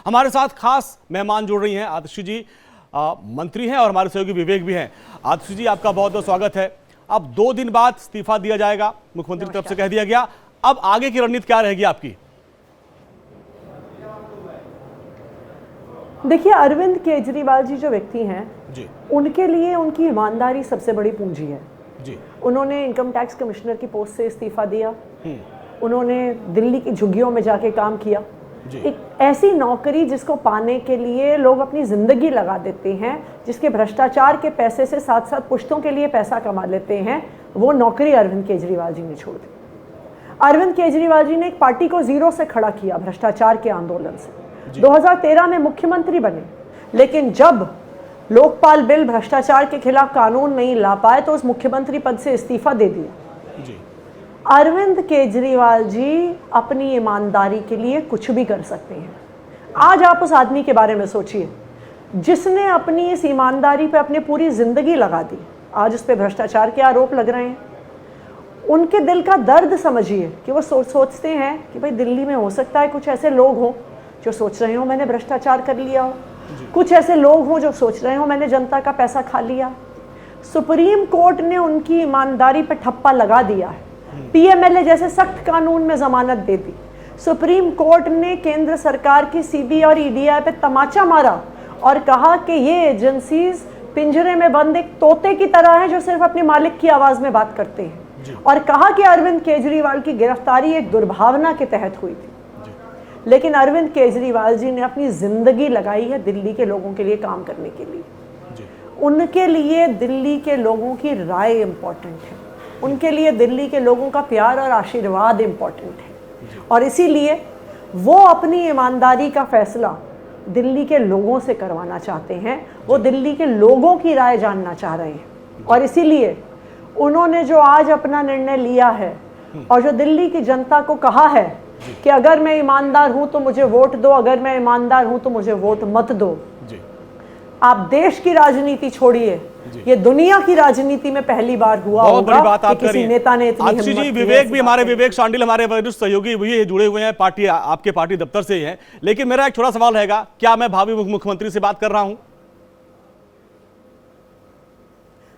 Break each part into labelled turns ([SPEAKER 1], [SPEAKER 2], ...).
[SPEAKER 1] हमारे साथ खास मेहमान जुड़ रही हैं। आतिशी जी मंत्री हैं और हमारे सहयोगी विवेक भी हैं। आतिशी जी, आपका बहुत बहुत स्वागत है। अब 2 दिन बाद इस्तीफा दिया जाएगा, मुख्यमंत्री की तरफ से कह दिया गया। अब आगे की रणनीति क्या रहेगी आपकी?
[SPEAKER 2] देखिए, अरविंद केजरीवाल जी जो व्यक्ति हैं
[SPEAKER 1] जी,
[SPEAKER 2] उनके लिए उनकी ईमानदारी सबसे बड़ी पूंजी है
[SPEAKER 1] जी।
[SPEAKER 2] उन्होंने इनकम टैक्स कमिश्नर की पोस्ट से इस्तीफा दिया। उन्होंने दिल्ली की झुग्गियों में जाके काम किया। एक ऐसी नौकरी जिसको पाने के लिए लोग अपनी जिंदगी लगा देते हैं, जिसके भ्रष्टाचार के पैसे से साथ साथ पुश्तों के लिए पैसा कमा लेते हैं, वो नौकरी अरविंद केजरीवाल जी ने छोड़ दी। अरविंद केजरीवाल जी ने एक पार्टी को जीरो से खड़ा किया भ्रष्टाचार के आंदोलन से। 2013 में मुख्यमंत्री बने, लेकिन जब लोकपाल बिल भ्रष्टाचार के खिलाफ कानून नहीं ला पाए तो उस मुख्यमंत्री पद से इस्तीफा दे दिया।
[SPEAKER 1] जी।
[SPEAKER 2] अरविंद केजरीवाल जी अपनी ईमानदारी के लिए कुछ भी कर सकते हैं। आज आप उस आदमी के बारे में सोचिए जिसने अपनी इस ईमानदारी पे अपनी पूरी जिंदगी लगा दी। आज उस पर भ्रष्टाचार के आरोप लग रहे हैं। उनके दिल का दर्द समझिए कि वो सोचते हैं कि भाई दिल्ली में हो सकता है कुछ ऐसे लोग हों जो सोच रहे हो मैंने भ्रष्टाचार कर लिया हो, कुछ ऐसे लोग हों जो सोच रहे हो मैंने जनता का पैसा खा लिया। सुप्रीम कोर्ट ने उनकी ईमानदारी पे ठप्पा लगा दिया है। पीएमएलए जैसे सख्त कानून में जमानत दे दी। सुप्रीम कोर्ट ने केंद्र सरकार की सीबीआई और ईडीआई पे तमाचा मारा और कहा कि ये एजेंसीज पिंजरे में बंद एक तोते की तरह हैं जो सिर्फ अपने मालिक की आवाज में बात करते हैं, और कहा कि अरविंद केजरीवाल की गिरफ्तारी एक दुर्भावना के तहत हुई थी। लेकिन अरविंद केजरीवाल जी ने अपनी जिंदगी लगाई है दिल्ली के लोगों के लिए काम करने के लिए। उनके लिए दिल्ली के लोगों की राय इंपॉर्टेंट है, उनके लिए दिल्ली के लोगों का प्यार और आशीर्वाद इंपॉर्टेंट है, और इसीलिए वो अपनी ईमानदारी का फैसला दिल्ली के लोगों से करवाना चाहते हैं। वो दिल्ली के लोगों की राय जानना चाह रहे हैं, और इसीलिए उन्होंने जो आज अपना निर्णय लिया है और जो दिल्ली की जनता को कहा है कि अगर मैं ईमानदार हूं तो मुझे वोट दो, अगर मैं ईमानदार हूं तो मुझे वोट मत दो। आप देश की राजनीति छोड़िए, ये दुनिया की राजनीति में पहली बार हुआ होगा कि किसी नेता ने इतनी हिम्मत की।
[SPEAKER 1] विवेक भी हमारे विवेक शांडिल हमारे वरिष्ठ सहयोगी भी जुड़े हुए हैं, पार्टी आपके पार्टी दफ्तर से ही हैं। लेकिन मेरा एक छोटा सवाल रहेगा, क्या मैं भावी मुख्यमंत्री से बात कर रहा हूं?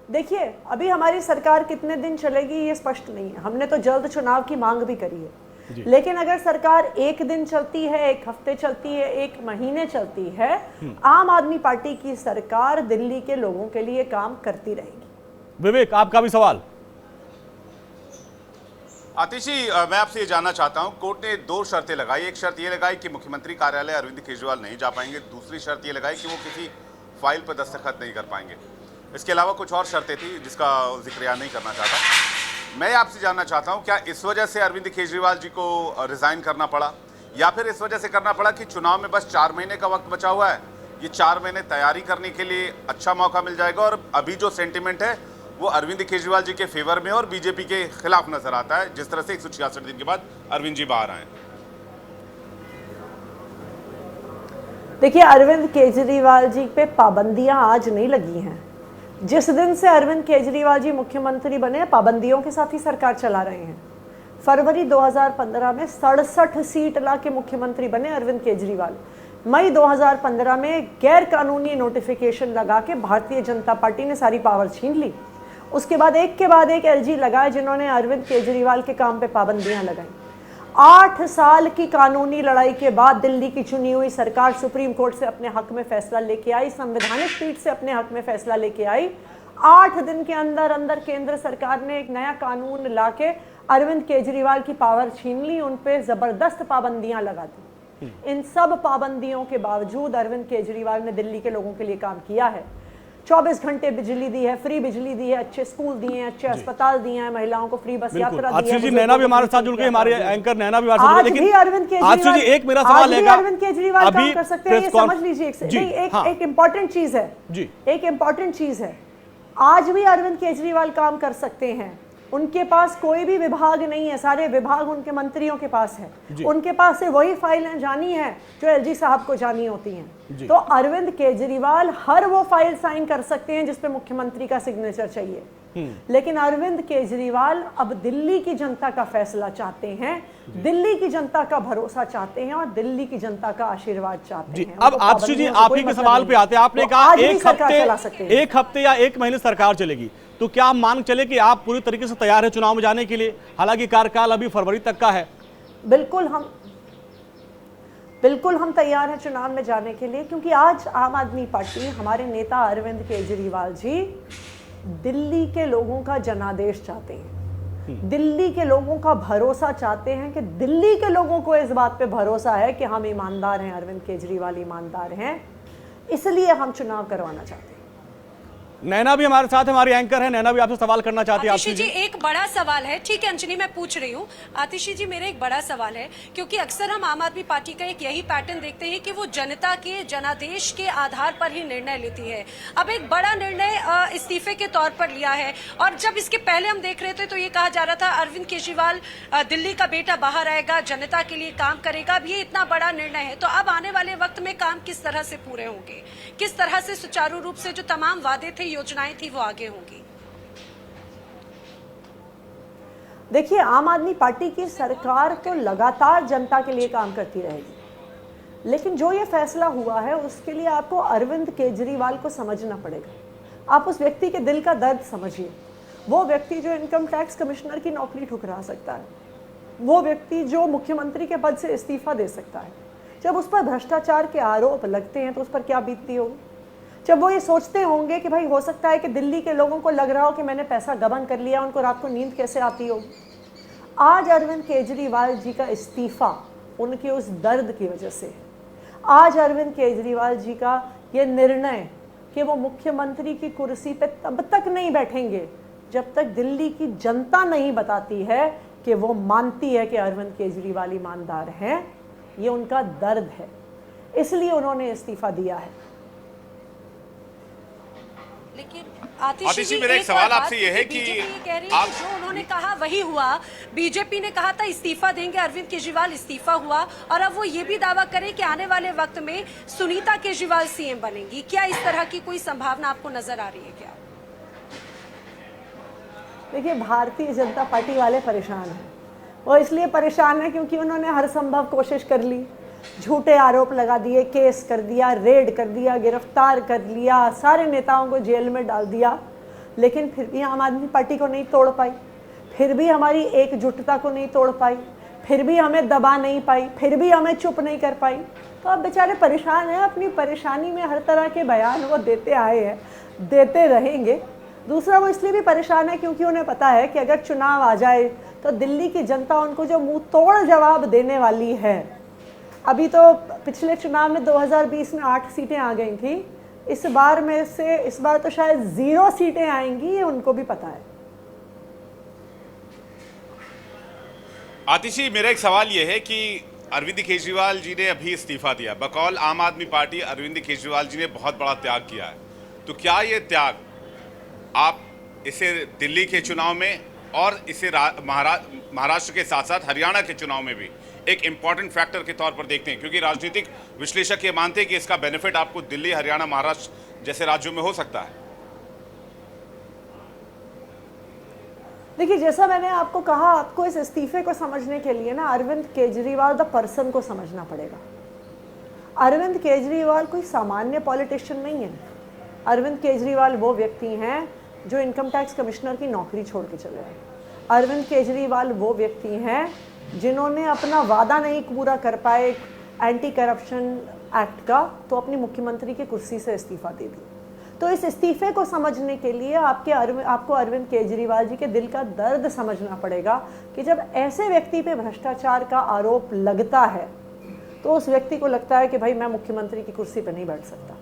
[SPEAKER 2] देखिए, अभी हमारी सरकार कितने दिन चलेगी ये स्पष्ट नहीं है। हमने तो जल्द चुनाव की मांग भी करी है, लेकिन अगर सरकार 1 दिन चलती है, 1 हफ्ते चलती है, 1 महीने चलती है, आम आदमी पार्टी की सरकार दिल्ली के लोगों के लिए काम करती रहेगी।
[SPEAKER 1] विवेक, आपका भी सवाल।
[SPEAKER 3] आतिशी, मैं आपसे ये जानना चाहता हूं, कोर्ट ने 2 शर्तें लगाई। एक शर्त ये लगाई कि मुख्यमंत्री कार्यालय अरविंद केजरीवाल नहीं जा पाएंगे, दूसरी शर्त ये लगाई कि वो किसी फाइल पर दस्तखत नहीं कर पाएंगे। इसके अलावा कुछ और शर्तें थी जिसका जिक्र यहाँ नहीं करना चाहता। मैं आपसे जानना चाहता हूं, क्या इस वजह से अरविंद केजरीवाल जी को रिजाइन करना पड़ा, या फिर इस वजह से करना पड़ा कि चुनाव में बस 4 महीने का वक्त बचा हुआ है, ये 4 महीने तैयारी करने के लिए अच्छा मौका मिल जाएगा, और अभी जो सेंटिमेंट है वो अरविंद केजरीवाल जी के फेवर में और बीजेपी के खिलाफ नजर आता है, जिस तरह से 166 दिन के बाद अरविंद जी बाहर आए?
[SPEAKER 2] देखिए, अरविंद केजरीवाल जी पे पाबंदियां आज नहीं लगी हैं। जिस दिन से अरविंद केजरीवाल जी मुख्यमंत्री बने, पाबंदियों के साथ ही सरकार चला रहे हैं। फरवरी 2015 में 67 सीट ला के मुख्यमंत्री बने अरविंद केजरीवाल। मई 2015 में गैर कानूनी नोटिफिकेशन लगा के भारतीय जनता पार्टी ने सारी पावर छीन ली। उसके बाद एक एलजी लगाए जिन्होंने अरविंद केजरीवाल के काम पे पाबंदियां लगाई। 8 साल की कानूनी लड़ाई के बाद दिल्ली की चुनी हुई सरकार सुप्रीम कोर्ट से अपने हक में फैसला लेके आई, संवैधानिक पीठ से अपने हक में फैसला लेके आई। 8 दिन के अंदर अंदर केंद्र सरकार ने एक नया कानून लाके अरविंद केजरीवाल की पावर छीन ली, उन पे जबरदस्त पाबंदियां लगा दी। इन सब पाबंदियों के बावजूद अरविंद केजरीवाल ने दिल्ली के लोगों के लिए काम किया है। 24 घंटे बिजली दी है, फ्री बिजली दी है, अच्छे स्कूल दिए हैं, अच्छे अस्पताल दिए हैं, महिलाओं को फ्री बस यात्रा दी है।
[SPEAKER 1] जी, नैना भी हमारे साथ जुड़ गए, हमारे एंकर नैना भी
[SPEAKER 2] आज भी अरविंद केजरीवाल,
[SPEAKER 1] एक मेरा सवाल है,
[SPEAKER 2] अरविंद केजरीवाल काम कर सकते हैं, ये समझ लीजिए। एक इंपॉर्टेंट चीज है जी, एक इंपॉर्टेंट चीज है, आज भी अरविंद केजरीवाल काम कर सकते हैं। उनके पास कोई भी विभाग नहीं है, सारे विभाग उनके मंत्रियों के पास है। उनके पास से वही फाइलें जानी है जो एलजी साहब को जानी होती हैं। तो अरविंद केजरीवाल हर वो फाइल साइन कर सकते हैं जिस पे मुख्यमंत्री का सिग्नेचर चाहिए। लेकिन अरविंद केजरीवाल अब दिल्ली की जनता का फैसला चाहते हैं, दिल्ली की जनता का भरोसा चाहते हैं और दिल्ली की जनता का आशीर्वाद चाहते हैं।
[SPEAKER 1] अब आतिशी जी, आप ही के सवाल पे आते हैं। आपने कहा एक हफ्ते या एक महीने सरकार चलेगी, तो क्या हम मान चले कि आप पूरी तरीके से तैयार है चुनाव में जाने के लिए? हालांकि कार्यकाल अभी फरवरी तक का है।
[SPEAKER 2] बिल्कुल हम तैयार हैं चुनाव में जाने के लिए, क्योंकि आज आम आदमी पार्टी, हमारे नेता अरविंद केजरीवाल जी दिल्ली के लोगों का जनादेश चाहते हैं, दिल्ली के लोगों का भरोसा चाहते हैं कि दिल्ली के लोगों को इस बात पे भरोसा है कि हम ईमानदार हैं, अरविंद केजरीवाल ईमानदार हैं, इसलिए हम चुनाव करवाना चाहते हैं।
[SPEAKER 1] नैना भी हमारे साथ, हमारी एंकर है, नैना भी आपसे सवाल करना चाहती है।
[SPEAKER 4] आतिशी जी, एक बड़ा सवाल है। ठीक है अंजनी, मैं पूछ रही हूँ। आतिशी जी, मेरा एक बड़ा सवाल है, क्योंकि अक्सर हम आम आदमी पार्टी का एक यही पैटर्न देखते हैं कि वो जनता के जनादेश के आधार पर ही निर्णय लेती है। अब एक बड़ा निर्णय इस्तीफे के तौर पर लिया है, और जब इसके पहले हम देख रहे थे तो ये कहा जा रहा था अरविंद केजरीवाल दिल्ली का बेटा बाहर आएगा, जनता के लिए काम करेगा। अब ये इतना बड़ा निर्णय है, तो अब आने वाले वक्त में काम किस तरह से पूरे होंगे, किस तरह से सुचारू रूप से जो तमाम वादे थे, योजनाएं थी, वो आगे होंगी?
[SPEAKER 2] देखिए, आम आदमी पार्टी की सरकार तो लगातार जनता के लिए काम करती रहेगी, लेकिन जो ये फैसला हुआ है उसके लिए आपको अरविंद केजरीवाल को समझना पड़ेगा। आप उस व्यक्ति के दिल का दर्द समझिए। वो व्यक्ति जो इनकम टैक्स कमिश्नर की नौकरी ठुकरा सकता है, वो व्यक्ति जो मुख्यमंत्री के पद से इस्तीफा दे सकता है, जब उस पर भ्रष्टाचार के आरोप लगते हैं तो उस पर क्या बीतती होगी। जब वो ये सोचते होंगे कि भाई हो सकता है कि दिल्ली के लोगों को लग रहा हो कि मैंने पैसा गबन कर लिया, उनको रात को नींद कैसे आती होगी। आज अरविंद केजरीवाल जी का इस्तीफा उनके उस दर्द की वजह से, आज अरविंद केजरीवाल जी का ये निर्णय कि वो मुख्यमंत्री की कुर्सी पे तब तक नहीं बैठेंगे जब तक दिल्ली की जनता नहीं बताती है कि वो मानती है कि अरविंद केजरीवाल ईमानदार हैं, ये उनका दर्द है, इसलिए उन्होंने इस्तीफा दिया है।
[SPEAKER 4] लेकिन आतिशी जी,
[SPEAKER 3] मेरा एक सवाल आपसे ये है कि
[SPEAKER 4] बीजेपी कह रही है कि जो उन्होंने कहा वही हुआ। बीजेपी ने कहा था इस्तीफा देंगे, अरविंद केजरीवाल इस्तीफा हुआ, और अब वो ये भी दावा करें कि आने वाले वक्त में सुनीता केजरीवाल सीएम बनेंगी। क्या इस तरह की कोई संभावना आपको नजर आ रही है क्या?
[SPEAKER 2] देखिए, भारतीय जनता पार्टी वाले परेशान हैं। वो इसलिए परेशान है क्योंकि उन्होंने हर संभव कोशिश कर ली, झूठे आरोप लगा दिए, केस कर दिया, रेड कर दिया, गिरफ्तार कर लिया, सारे नेताओं को जेल में डाल दिया, लेकिन फिर भी आम आदमी पार्टी को नहीं तोड़ पाई, फिर भी हमारी एकजुटता को नहीं तोड़ पाई, फिर भी हमें दबा नहीं पाई, फिर भी हमें चुप नहीं कर पाई। तो अब बेचारे परेशान हैं। अपनी परेशानी में हर तरह के बयान वो देते आए हैं, देते रहेंगे। दूसरा, वो इसलिए भी परेशान है क्योंकि उन्हें पता है कि अगर चुनाव आ जाए तो दिल्ली की जनता उनको जो मुंह तोड़ जवाब देने वाली है। अभी तो पिछले चुनाव में 2020 में 8 सीटें आ गई थी, इस बार तो शायद 0 सीटें आएंगी, ये उनको भी पता है।
[SPEAKER 3] आतिशी, मेरा एक सवाल यह है कि अरविंद केजरीवाल जी ने अभी इस्तीफा दिया, बकौल आम आदमी पार्टी अरविंद केजरीवाल जी ने बहुत बड़ा त्याग किया है, तो क्या ये त्याग आप इसे दिल्ली के चुनाव में और इसे महाराष्ट्र के साथ साथ हरियाणा के चुनाव में भी एक इंपॉर्टेंट फैक्टर के तौर पर देखते हैं? क्योंकि राजनीतिक विश्लेषक ये मानते हैं कि इसका बेनिफिट आपको दिल्ली, हरियाणा, महाराष्ट्र जैसे राज्यों में हो सकता है।
[SPEAKER 2] देखिए, जैसा मैंने आपको कहा, आपको इस इस्तीफे को समझने के लिए ना अरविंद केजरीवाल द पर्सन को समझना पड़ेगा। अरविंद केजरीवाल कोई सामान्य पॉलिटिशियन नहीं है। अरविंद केजरीवाल वो व्यक्ति हैं जो इनकम टैक्स कमिश्नर की नौकरी छोड़ के चले गए। अरविंद केजरीवाल वो व्यक्ति हैं जिन्होंने अपना वादा नहीं पूरा कर पाए एंटी करप्शन एक्ट का, तो अपनी मुख्यमंत्री की कुर्सी से इस्तीफा दे दी। तो इस इस्तीफे को समझने के लिए आपको अरविंद केजरीवाल जी के दिल का दर्द समझना पड़ेगा कि जब ऐसे व्यक्ति पे भ्रष्टाचार का आरोप लगता है तो उस व्यक्ति को लगता है कि भाई मैं मुख्यमंत्री की कुर्सी पर नहीं बैठ सकता।